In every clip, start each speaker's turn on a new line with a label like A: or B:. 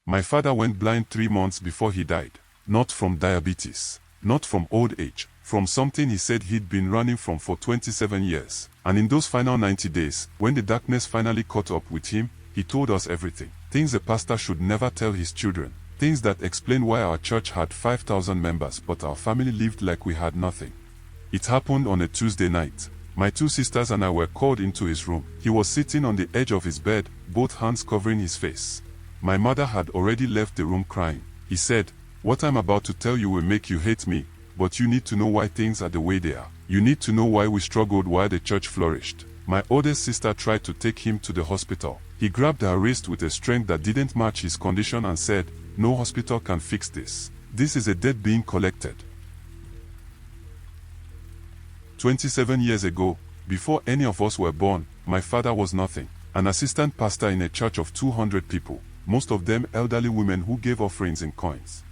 A: My father went blind 3 months before he died. Not from diabetes. Not from old age. From something he said he'd been running from for 27 years. And in those final 90 days, when the darkness finally caught up with him, he told us everything. Things a pastor should never tell his children. Things that explain why our church had 5,000 members but our family lived like we had nothing. It happened on a Tuesday night. My 2 sisters and I were called into his room. He was sitting on the edge of his bed, both hands covering his face. My mother had already left the room crying. He said, "What I'm about to tell you will make you hate me, but you need to know why things are the way they are. You need to know why we struggled while the church flourished." My oldest sister tried to take him to the hospital. He grabbed her wrist with a strength that didn't match his condition and said, "No hospital can fix this. This is a debt being collected." 27 years ago, before any of us were born, my father was nothing. An assistant pastor in a church of 200 people, most of them elderly women who gave offerings in coins.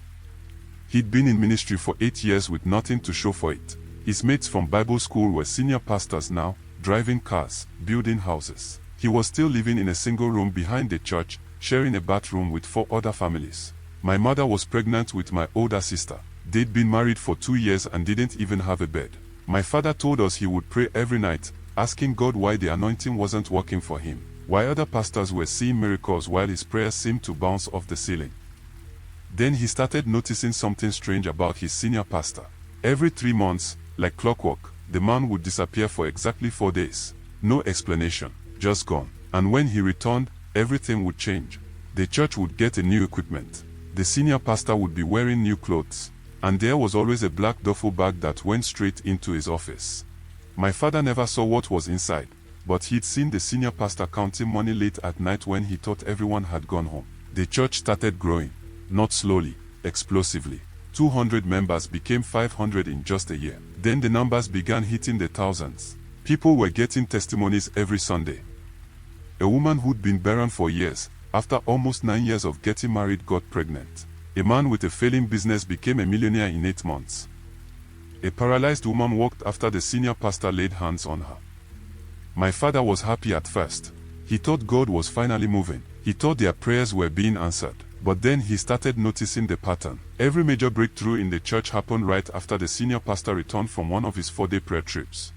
A: He'd been in ministry for 8 years with nothing to show for it. His mates from Bible school were senior pastors now, driving cars, building houses. He was still living in a single room behind the church, sharing a bathroom with 4 other families. My mother was pregnant with my older sister. They'd been married for 2 years and didn't even have a bed. My father told us he would pray every night, asking God why the anointing wasn't working for him, why other pastors were seeing miracles while his prayers seemed to bounce off the ceiling. Then he started noticing something strange about his senior pastor. Every 3 months, like clockwork, the man would disappear for exactly 4 days. No explanation, just gone. And when he returned, everything would change. The church would get a new equipment. The senior pastor would be wearing new clothes. And there was always a black duffel bag that went straight into his office. My father never saw what was inside, but he'd seen the senior pastor counting money late at night when he thought everyone had gone home. The church started growing. Not slowly, explosively. 200 members became 500 in just a year. Then the numbers began hitting the thousands. People were getting testimonies every Sunday. A woman who'd been barren for years, after almost 9 years of getting married, got pregnant. A man with a failing business became a millionaire in 8 months. A paralyzed woman walked after the senior pastor laid hands on her. My father was happy at first. He thought God was finally moving. He thought their prayers were being answered. But then he started noticing the pattern. Every major breakthrough in the church happened right after the senior pastor returned from one of his 4-day prayer trips.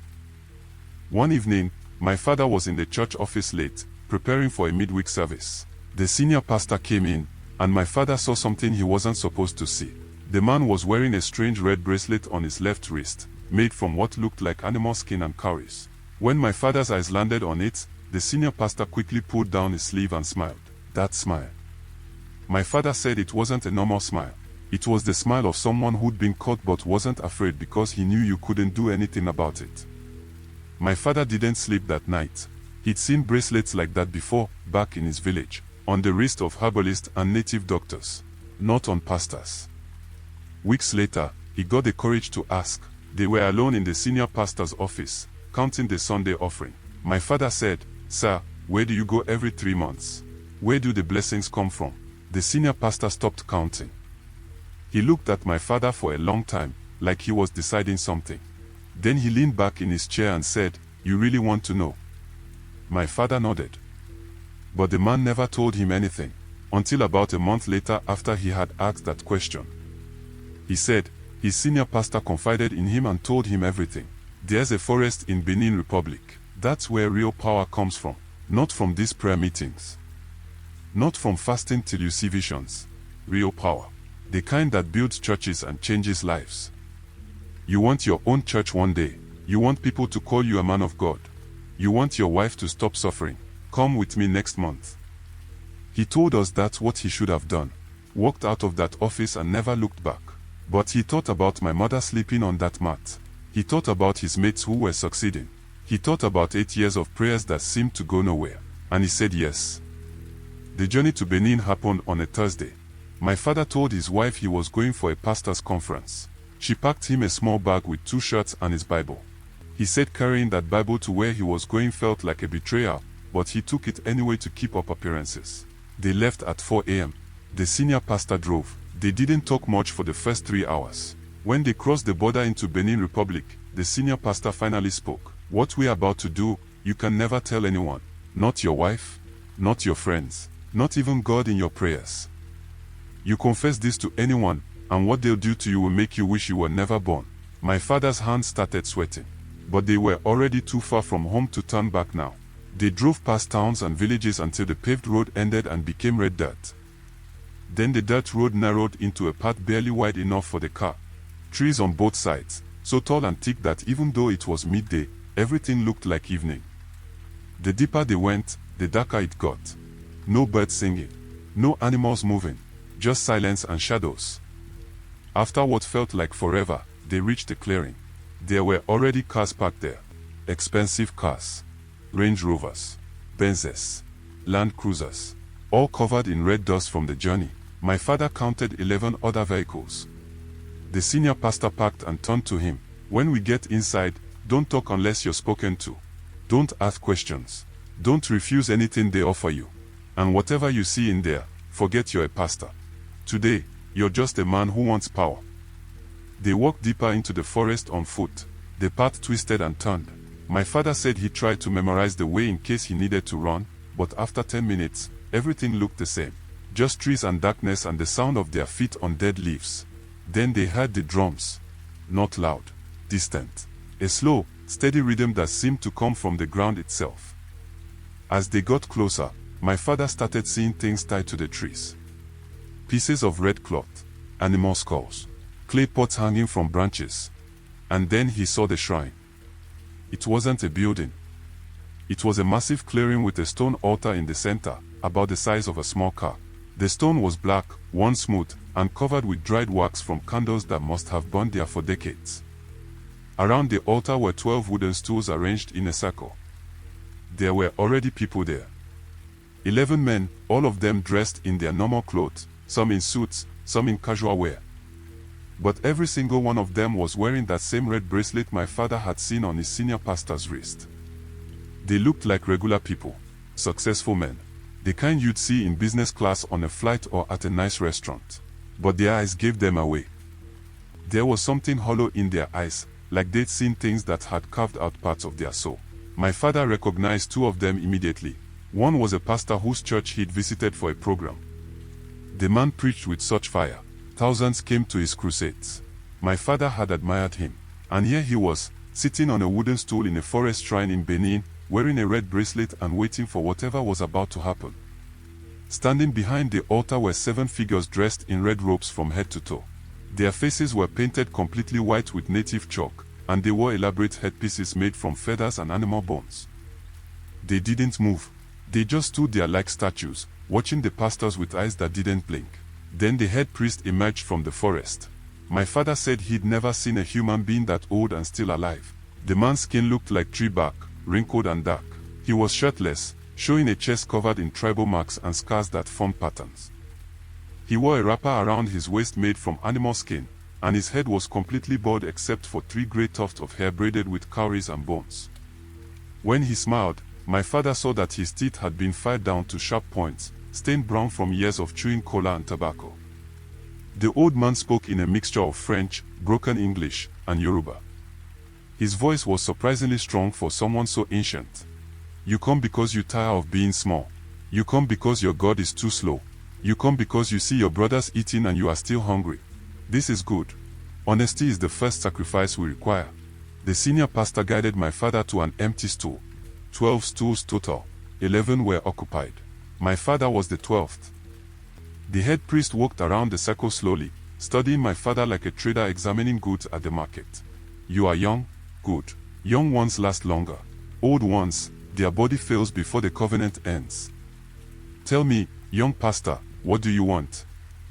A: One evening, my father was in the church office late, preparing for a midweek service. The senior pastor came in, and my father saw something he wasn't supposed to see. The man was wearing a strange red bracelet on his left wrist, made from what looked like animal skin and cowries. When my father's eyes landed on it, the senior pastor quickly pulled down his sleeve and smiled. That smile. My father said it wasn't a normal smile. It was the smile of someone who'd been caught but wasn't afraid because he knew you couldn't do anything about it. My father didn't sleep that night. He'd seen bracelets like that before, back in his village, on the wrist of herbalists and native doctors, not on pastors. Weeks later, he got the courage to ask. They were alone in the senior pastor's office, counting the Sunday offering. My father said, "Sir, where do you go every 3 months? Where do the blessings come from?" The senior pastor stopped counting. He looked at my father for a long time, like he was deciding something. Then he leaned back in his chair and said, "You really want to know?" My father nodded. But the man never told him anything, until about a month later after he had asked that question. He said, his senior pastor confided in him and told him everything. "There's a forest in Benin Republic. That's where real power comes from. Not from these prayer meetings. Not from fasting till you see visions. Real power. The kind that builds churches and changes lives. You want your own church one day. You want people to call you a man of God. You want your wife to stop suffering. Come with me next month." He told us that's what he should have done. Walked out of that office and never looked back. But he thought about my mother sleeping on that mat. He thought about his mates who were succeeding. He thought about 8 years of prayers that seemed to go nowhere. And he said yes. The journey to Benin happened on a Thursday. My father told his wife he was going for a pastor's conference. She packed him a small bag with 2 shirts and his Bible. He said carrying that Bible to where he was going felt like a betrayal, but he took it anyway to keep up appearances. They left at 4 a.m. The senior pastor drove. They didn't talk much for the first 3 hours. When they crossed the border into Benin Republic, the senior pastor finally spoke. "What we're about to do, you can never tell anyone. Not your wife, not your friends, not even God in your prayers. You confess this to anyone, and what they'll do to you will make you wish you were never born. My father's hands started sweating. But they were already too far from home to turn back now. They drove past towns and villages until the paved road ended and became red dirt. Then the dirt road narrowed into a path barely wide enough for the car. Trees on both sides, so tall and thick that even though it was midday, everything looked like evening. The deeper they went, the darker it got. No birds singing, no animals moving, just silence and shadows. After what felt like forever, they reached the clearing. There were already cars parked there. Expensive cars. Range Rovers, Benzes, Land Cruisers, all covered in red dust from the journey. My father counted 11 other vehicles. The senior pastor parked and turned to him. When we get inside, don't talk unless you're spoken to. Don't ask questions. Don't refuse anything they offer you. And whatever you see in there, forget you're a pastor. Today, you're just a man who wants power. They walked deeper into the forest on foot. The path twisted and turned. My father said he tried to memorize the way in case he needed to run, but after 10 minutes, everything looked the same. Just trees and darkness and the sound of their feet on dead leaves. Then they heard the drums. Not loud, distant. A slow, steady rhythm that seemed to come from the ground itself. As they got closer, my father started seeing things tied to the trees. Pieces of red cloth, animal skulls, clay pots hanging from branches. And then he saw the shrine. It wasn't a building. It was a massive clearing with a stone altar in the center, about the size of a small car. The stone was black, worn smooth, and covered with dried wax from candles that must have burned there for decades. Around the altar were 12 wooden stools arranged in a circle. There were already people there. 11 men, all of them dressed in their normal clothes, some in suits, some in casual wear. But every single one of them was wearing that same red bracelet my father had seen on his senior pastor's wrist. They looked like regular people, successful men, the kind you'd see in business class on a flight or at a nice restaurant. But their eyes gave them away. There was something hollow in their eyes, like they'd seen things that had carved out parts of their soul. My father recognized two of them immediately. One was a pastor whose church he'd visited for a program. The man preached with such fire. Thousands came to his crusades. My father had admired him, and here he was, sitting on a wooden stool in a forest shrine in Benin, wearing a red bracelet and waiting for whatever was about to happen. Standing behind the altar were 7 figures dressed in red robes from head to toe. Their faces were painted completely white with native chalk, and they wore elaborate headpieces made from feathers and animal bones. They didn't move. They just stood there like statues, watching the pastors with eyes that didn't blink. Then the head priest emerged from the forest. My father said he'd never seen a human being that old and still alive. The man's skin looked like tree bark, wrinkled and dark. He was shirtless, showing a chest covered in tribal marks and scars that formed patterns. He wore a wrapper around his waist made from animal skin, and his head was completely bald except for 3 grey tufts of hair braided with cowries and bones. When he smiled, my father saw that his teeth had been filed down to sharp points, stained brown from years of chewing cola and tobacco. The old man spoke in a mixture of French, broken English, and Yoruba. His voice was surprisingly strong for someone so ancient. You come because you tire of being small. You come because your God is too slow. You come because you see your brothers eating and you are still hungry. This is good. Honesty is the first sacrifice we require. The senior pastor guided my father to an empty stool. 12 stools total. 11 were occupied. My father was the 12th. The head priest walked around the circle slowly, studying my father like a trader examining goods at the market. You are young? Good. Young ones last longer. Old ones, their body fails before the covenant ends. Tell me, young pastor, what do you want?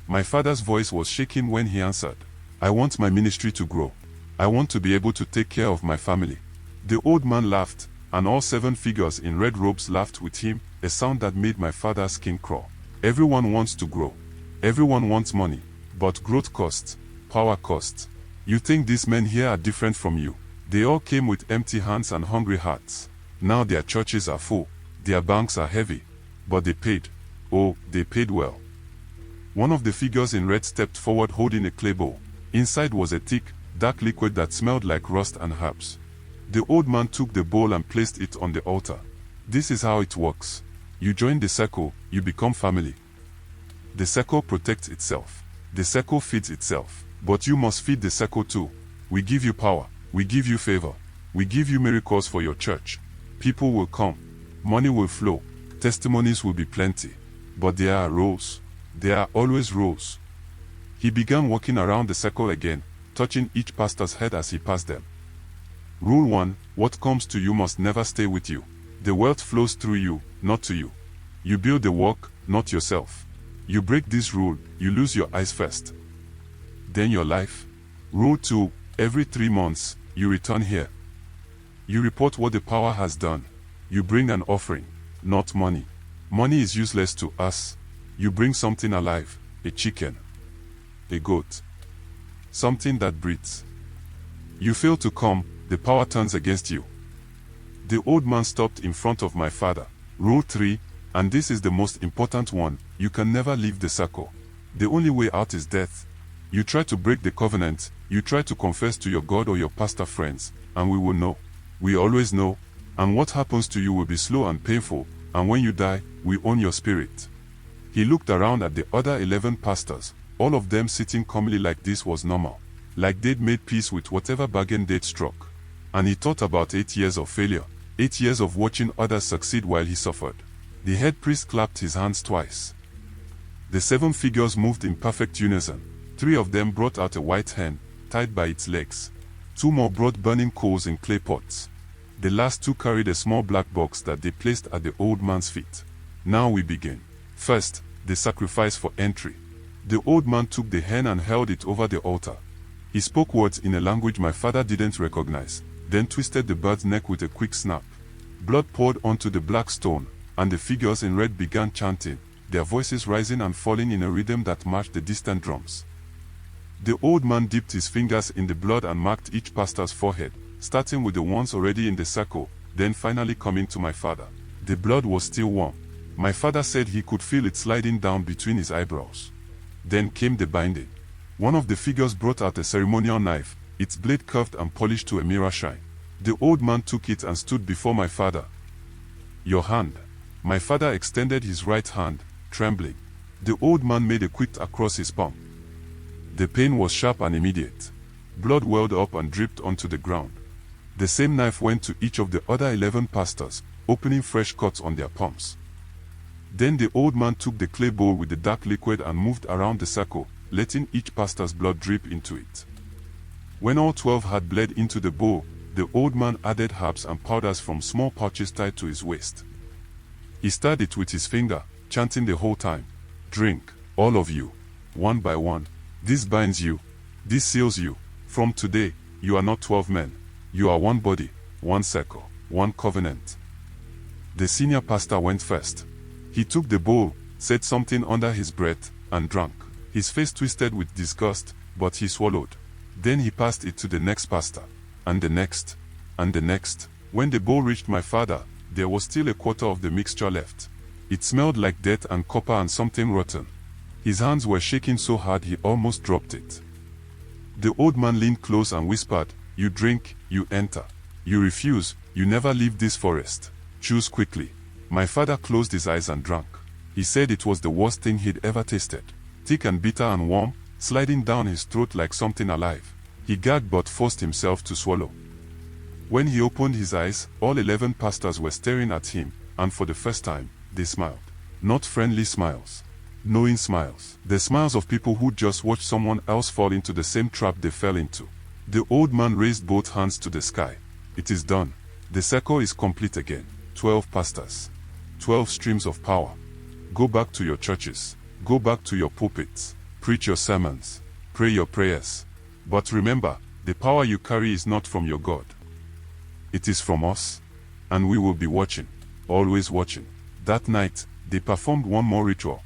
A: My father's voice was shaking when he answered. I want my ministry to grow. I want to be able to take care of my family. The old man laughed, and all 7 figures in red robes laughed with him, a sound that made my father's skin crawl. Everyone wants to grow. Everyone wants money. But growth costs. Power costs. You think these men here are different from you? They all came with empty hands and hungry hearts. Now their churches are full. Their banks are heavy. But they paid. Oh, they paid well. One of the figures in red stepped forward holding a clay bowl. Inside was a thick, dark liquid that smelled like rust and herbs. The old man took the bowl and placed it on the altar. This is how it works. You join the circle, you become family. The circle protects itself. The circle feeds itself. But you must feed the circle too. We give you power. We give you favor. We give you miracles for your church. People will come. Money will flow. Testimonies will be plenty. But there are rules. There are always rules. He began walking around the circle again, touching each pastor's head as he passed them. Rule 1, what comes to you must never stay with you. The wealth flows through you, not to you. You build the work, not yourself. You break this rule, you lose your eyes first. Then your life. Rule 2, every 3 months, you return here. You report what the power has done. You bring an offering, not money. Money is useless to us. You bring something alive, a chicken, a goat, something that breathes. You fail to come, the power turns against you. The old man stopped in front of my father. Rule 3, and this is the most important one, you can never leave the circle. The only way out is death. You try to break the covenant, you try to confess to your God or your pastor friends, and we will know. We always know. And what happens to you will be slow and painful, and when you die, we own your spirit. He looked around at the other 11 pastors. All of them sitting calmly like this was normal. Like they'd made peace with whatever bargain they'd struck. And he thought about 8 years of failure. 8 years of watching others succeed while he suffered. The head priest clapped his hands twice. The 7 figures moved in perfect unison. 3 of them brought out a white hen, tied by its legs. 2 more brought burning coals in clay pots. The last 2 carried a small black box that they placed at the old man's feet. Now we begin. First, the sacrifice for entry. The old man took the hen and held it over the altar. He spoke words in a language my father didn't recognize, then twisted the bird's neck with a quick snap. Blood poured onto the black stone, and the figures in red began chanting, their voices rising and falling in a rhythm that matched the distant drums. The old man dipped his fingers in the blood and marked each pastor's forehead, starting with the ones already in the circle, then finally coming to my father. The blood was still warm. My father said he could feel it sliding down between his eyebrows. Then came the binding. One of the figures brought out a ceremonial knife, its blade curved and polished to a mirror shine. The old man took it and stood before my father. Your hand. My father extended his right hand, trembling. The old man made a quick across his palm. The pain was sharp and immediate. Blood welled up and dripped onto the ground. The same knife went to each of the other 11 pastors, opening fresh cuts on their palms. Then the old man took the clay bowl with the dark liquid and moved around the circle, letting each pastor's blood drip into it. When all 12 had bled into the bowl, the old man added herbs and powders from small pouches tied to his waist. He stirred it with his finger, chanting the whole time, "Drink, all of you, one by one. This binds you. This seals you. From today, you are not 12 men. You are one body, one circle, one covenant." The senior pastor went first. He took the bowl, said something under his breath, and drank. His face twisted with disgust, but he swallowed. Then he passed it to the next pastor, and the next, and the next. When the bowl reached my father, there was still a quarter of the mixture left. It smelled like death and copper and something rotten. His hands were shaking so hard he almost dropped it. The old man leaned close and whispered, "You drink, you enter. You refuse, you never leave this forest. Choose quickly." My father closed his eyes and drank. He said it was the worst thing he'd ever tasted. Thick and bitter and warm, sliding down his throat like something alive. He gagged but forced himself to swallow. When he opened his eyes, all 11 pastors were staring at him, and for the first time, they smiled. Not friendly smiles. Knowing smiles. The smiles of people who just watched someone else fall into the same trap they fell into. The old man raised both hands to the sky. It is done. The circle is complete again. 12 pastors. 12 streams of power. Go back to your churches. Go back to your pulpits. Preach your sermons. Pray your prayers. But remember, the power you carry is not from your God. It is from us. And we will be watching. Always watching. That night, they performed one more ritual.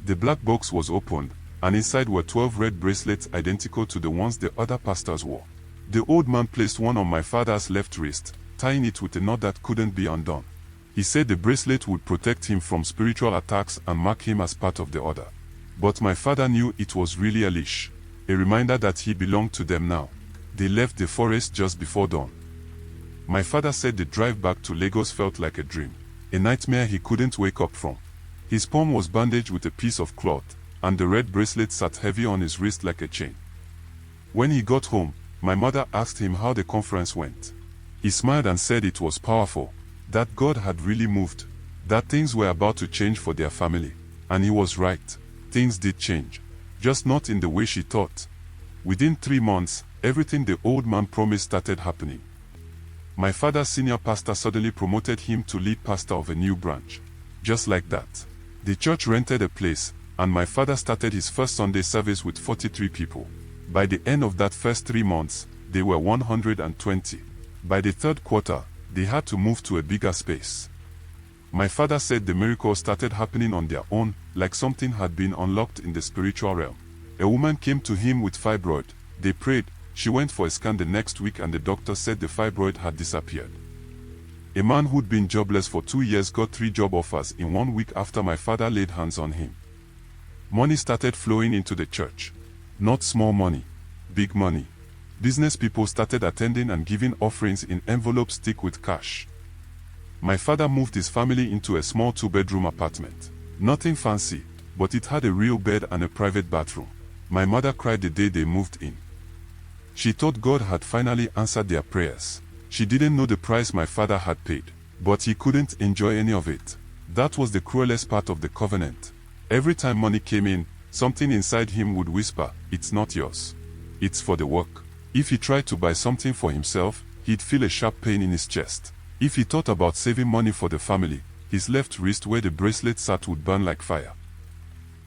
A: The black box was opened, and inside were 12 red bracelets identical to the ones the other pastors wore. The old man placed one on my father's left wrist, tying it with a knot that couldn't be undone. He said the bracelet would protect him from spiritual attacks and mark him as part of the order. But my father knew it was really a leash, a reminder that he belonged to them now. They left the forest just before dawn. My father said the drive back to Lagos felt like a dream, a nightmare he couldn't wake up from. His palm was bandaged with a piece of cloth, and the red bracelet sat heavy on his wrist like a chain. When he got home, my mother asked him how the conference went. He smiled and said it was powerful, that God had really moved, that things were about to change for their family. And he was right. Things did change. Just not in the way she thought. Within 3 months, everything the old man promised started happening. My father's senior pastor suddenly promoted him to lead pastor of a new branch. Just like that. The church rented a place, and my father started his first Sunday service with 43 people. By the end of that first 3 months, they were 120. By the third quarter, they had to move to a bigger space. My father said the miracles started happening on their own, like something had been unlocked in the spiritual realm. A woman came to him with fibroid. They prayed. She went for a scan the next week and the doctor said the fibroid had disappeared. A man who'd been jobless for 2 years got 3 job offers in 1 week after my father laid hands on him. Money started flowing into the church. Not small money. Big money. Business people started attending and giving offerings in envelopes thick with cash. My father moved his family into a small 2-bedroom apartment. Nothing fancy, but it had a real bed and a private bathroom. My mother cried the day they moved in. She thought God had finally answered their prayers. She didn't know the price my father had paid, but he couldn't enjoy any of it. That was the cruelest part of the covenant. Every time money came in, something inside him would whisper, "It's not yours. It's for the work." If he tried to buy something for himself, he'd feel a sharp pain in his chest. If he thought about saving money for the family, his left wrist where the bracelet sat would burn like fire.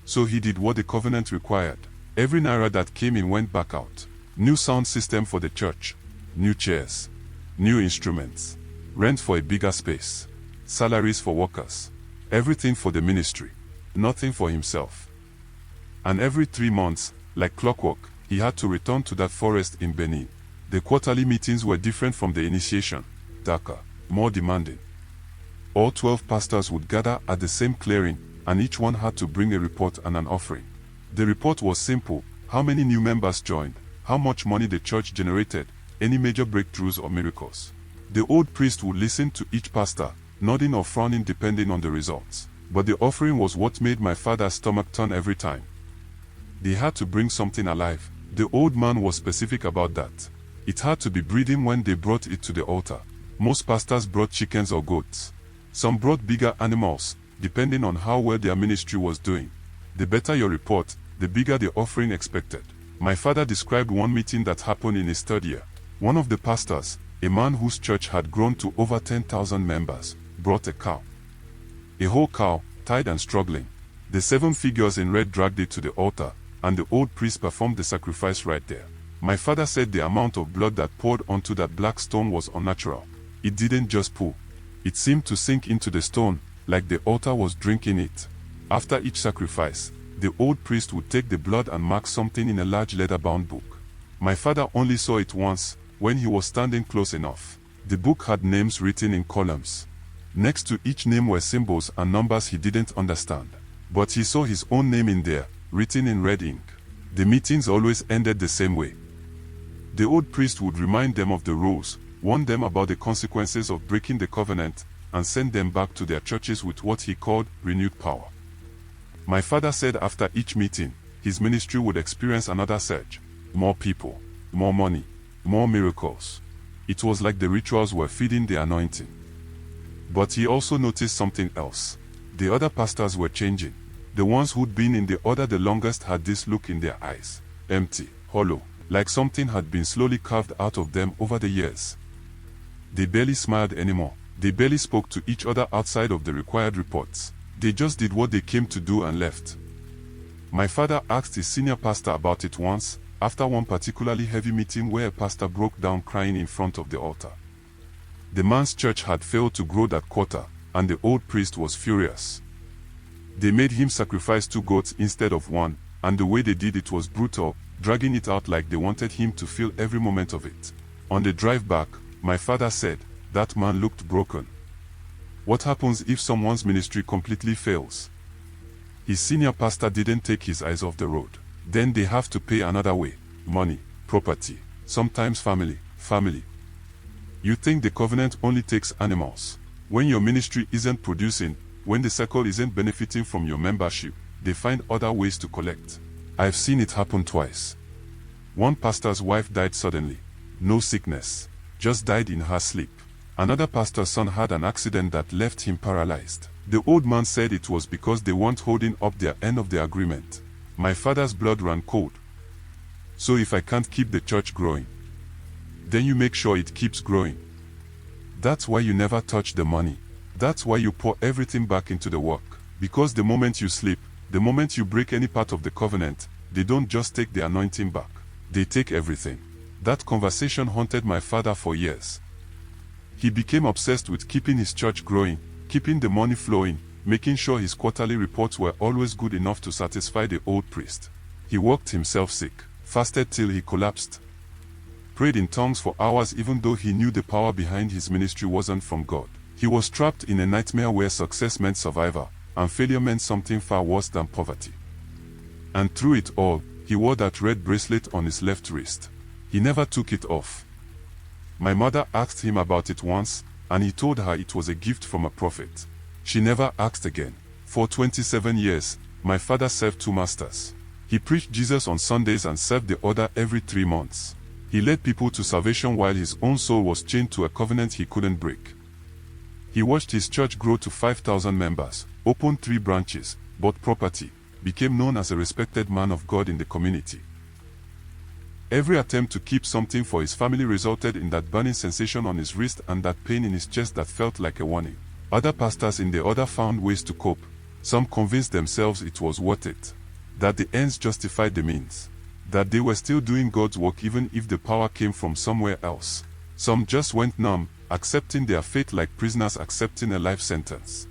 A: So he did what the covenant required. Every naira that came in went back out. New sound system for the church. New chairs. New instruments. Rent for a bigger space. Salaries for workers. Everything for the ministry. Nothing for himself. And every 3 months, like clockwork, he had to return to that forest in Benin. The quarterly meetings were different from the initiation. Darker. More demanding. All 12 pastors would gather at the same clearing, and each one had to bring a report and an offering. The report was simple: how many new members joined, how much money the church generated, any major breakthroughs or miracles. The old priest would listen to each pastor, nodding or frowning depending on the results. But the offering was what made my father's stomach turn every time. They had to bring something alive. The old man was specific about that. It had to be breathing when they brought it to the altar. Most pastors brought chickens or goats. Some brought bigger animals, depending on how well their ministry was doing. The better your report, the bigger the offering expected. My father described one meeting that happened in his 3rd year. One of the pastors, a man whose church had grown to over 10,000 members, brought a cow. A whole cow, tied and struggling. The 7 figures in red dragged it to the altar, and the old priest performed the sacrifice right there. My father said the amount of blood that poured onto that black stone was unnatural. It didn't just pool. It seemed to sink into the stone, like the altar was drinking it. After each sacrifice, the old priest would take the blood and mark something in a large leather-bound book. My father only saw it once, when he was standing close enough. The book had names written in columns. Next to each name were symbols and numbers he didn't understand. But he saw his own name in there, written in red ink. The meetings always ended the same way. The old priest would remind them of the rules, warn them about the consequences of breaking the covenant, and send them back to their churches with what he called renewed power. My father said after each meeting, his ministry would experience another surge. More people, more money, more miracles. It was like the rituals were feeding the anointing. But he also noticed something else. The other pastors were changing. The ones who'd been in the order the longest had this look in their eyes. Empty, hollow, like something had been slowly carved out of them over the years. They barely smiled anymore. They barely spoke to each other outside of the required reports. They just did what they came to do and left. My father asked his senior pastor about it once, after one particularly heavy meeting where a pastor broke down crying in front of the altar. The man's church had failed to grow that quarter, and the old priest was furious. They made him sacrifice 2 goats instead of 1, and the way they did it was brutal, dragging it out like they wanted him to feel every moment of it. On the drive back, my father said, "That man looked broken." What happens if someone's ministry completely fails? His senior pastor didn't take his eyes off the road. Then they have to pay another way. Money, property, sometimes family. You think the covenant only takes animals. When your ministry isn't producing, when the circle isn't benefiting from your membership, they find other ways to collect. I've seen it happen twice. One pastor's wife died suddenly. No sickness. Just died in her sleep. Another pastor's son had an accident that left him paralyzed. The old man said it was because they weren't holding up their end of the agreement. My father's blood ran cold. So if I can't keep the church growing, then you make sure it keeps growing. That's why you never touch the money. That's why you pour everything back into the work. Because the moment you sleep, the moment you break any part of the covenant, they don't just take the anointing back. They take everything. That conversation haunted my father for years. He became obsessed with keeping his church growing, keeping the money flowing, making sure his quarterly reports were always good enough to satisfy the old priest. He worked himself sick, fasted till he collapsed, prayed in tongues for hours even though he knew the power behind his ministry wasn't from God. He was trapped in a nightmare where success meant survival, and failure meant something far worse than poverty. And through it all, he wore that red bracelet on his left wrist. He never took it off. My mother asked him about it once, and he told her it was a gift from a prophet. She never asked again. For 27 years, my father served two masters. He preached Jesus on Sundays and served the other every 3 months. He led people to salvation while his own soul was chained to a covenant he couldn't break. He watched his church grow to 5,000 members, opened 3 branches, bought property, became known as a respected man of God in the community. Every attempt to keep something for his family resulted in that burning sensation on his wrist and that pain in his chest that felt like a warning. Other pastors in the order found ways to cope. Some convinced themselves it was worth it, that the ends justified the means, that they were still doing God's work even if the power came from somewhere else. Some just went numb, accepting their fate like prisoners accepting a life sentence.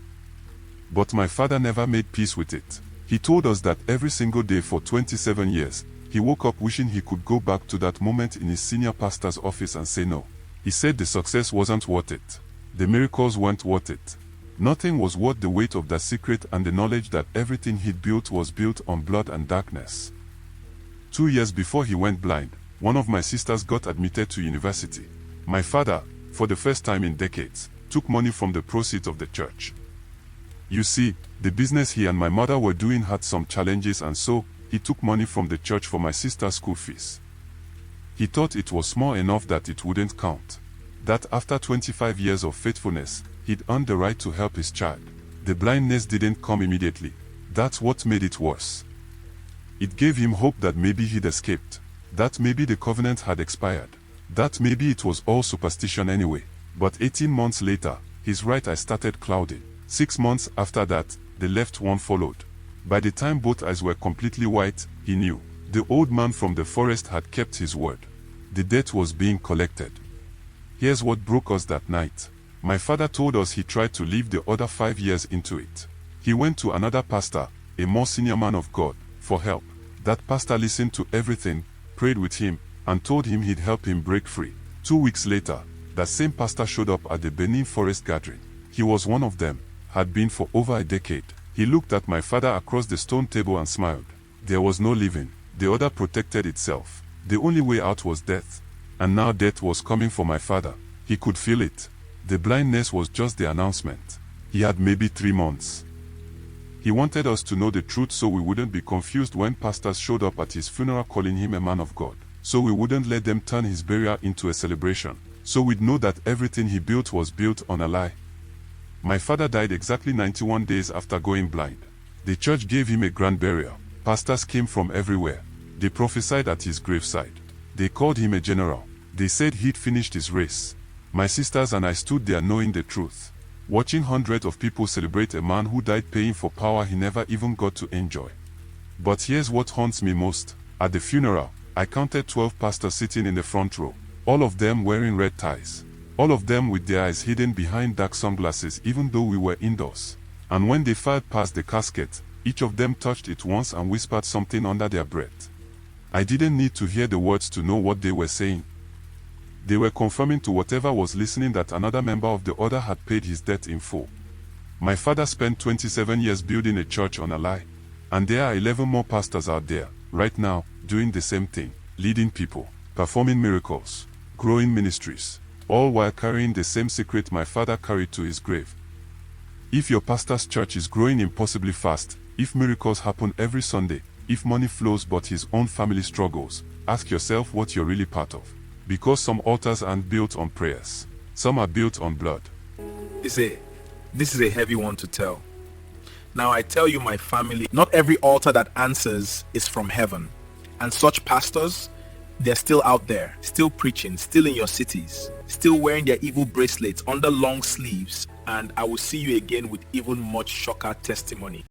A: But my father never made peace with it. He told us that every single day for 27 years, he woke up wishing he could go back to that moment in his senior pastor's office and say no. He said the success wasn't worth it. The miracles weren't worth it. Nothing was worth the weight of that secret and the knowledge that everything he'd built was built on blood and darkness. 2 years before he went blind, one of my sisters got admitted to university. My father, for the first time in decades, took money from the proceeds of the church. You see, the business he and my mother were doing had some challenges, and so he took money from the church for my sister's school fees. He thought it was small enough that it wouldn't count. That after 25 years of faithfulness, he'd earned the right to help his child. The blindness didn't come immediately. That's what made it worse. It gave him hope that maybe he'd escaped, that maybe the covenant had expired, that maybe it was all superstition anyway. But 18 months later, his right eye started clouding. 6 months after that, the left one followed. By the time both eyes were completely white, he knew. The old man from the forest had kept his word. The debt was being collected. Here's what broke us that night. My father told us he tried to leave the other 5 years into it. He went to another pastor, a more senior man of God, for help. That pastor listened to everything, prayed with him, and told him he'd help him break free. 2 weeks later, that same pastor showed up at the Benin Forest gathering. He was one of them, had been for over a decade. He looked at my father across the stone table and smiled. There was no living. The order protected itself. The only way out was death. And now death was coming for my father. He could feel it. The blindness was just the announcement. He had maybe 3 months. He wanted us to know the truth so we wouldn't be confused when pastors showed up at his funeral calling him a man of God. So we wouldn't let them turn his burial into a celebration. So we'd know that everything he built was built on a lie. My father died exactly 91 days after going blind. The church gave him a grand burial. Pastors came from everywhere. They prophesied at his graveside. They called him a general. They said he'd finished his race. My sisters and I stood there knowing the truth, watching hundreds of people celebrate a man who died paying for power he never even got to enjoy. But here's what haunts me most. At the funeral, I counted 12 pastors sitting in the front row, all of them wearing red ties. All of them with their eyes hidden behind dark sunglasses even though we were indoors. And when they filed past the casket, each of them touched it once and whispered something under their breath. I didn't need to hear the words to know what they were saying. They were confirming to whatever was listening that another member of the order had paid his debt in full. My father spent 27 years building a church on a lie. And there are 11 more pastors out there, right now, doing the same thing, leading people, performing miracles, growing ministries, all while carrying the same secret my father carried to his grave. If your pastor's church is growing impossibly fast, if miracles happen every Sunday, if money flows but his own family struggles, ask yourself what you're really part of. Because some altars aren't built on prayers. Some are built on blood.
B: This is a heavy one to tell. Now I tell you, my family, not every altar that answers is from heaven. And such pastors, they're still out there, still preaching, still in your cities, still wearing their evil bracelets under long sleeves. And I will see you again with even much shocker testimony.